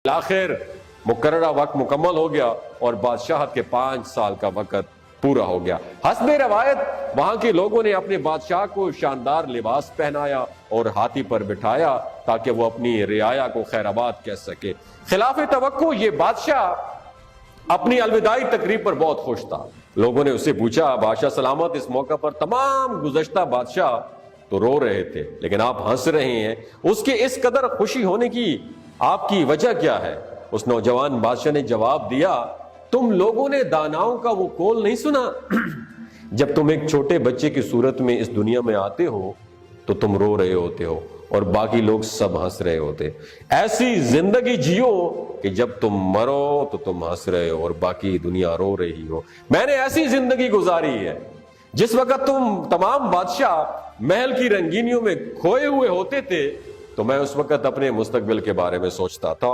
आखिर मुकर्ररा वक्त मुकम्मल हो गया और बादशाहत के 5 साल का वक्त पूरा हो गया। हस्बे रवायत वहां के लोगों ने अपने बादशाह को शानदार लिबास पहनाया और हाथी पर बिठाया ताकि वो अपनी रियाया को खैराबाद कह सके। खिलाफ तवक्को ये बादशाह अपनी अलविदाई तकरीब पर बहुत खुश था। लोगों ने उससे पूछा, बादशाह सलामत, इस मौका पर तमाम गुज़श्ता बादशाह तो रो रहे थे लेकिन आप हंस रहे हैं, उसके इस कदर खुशी होने की आपकी वजह क्या है? उस नौजवान बादशाह ने जवाब दिया, तुम लोगों ने दानाओं का वो कौल नहीं सुना? जब तुम एक छोटे बच्चे की सूरत में इस दुनिया में आते हो तो तुम रो रहे होते हो और बाकी लोग सब हंस रहे होते। ऐसी जिंदगी जियो कि जब तुम मरो तो तुम हंस रहे हो और बाकी दुनिया रो रही हो। मैंने ऐसी जिंदगी गुजारी है जिस वक्त तुम तमाम बादशाह महल की रंगीनियों में खोए हुए होते थे तो मैं उस वक्त अपने मुस्तकबिल के बारे में सोचता था।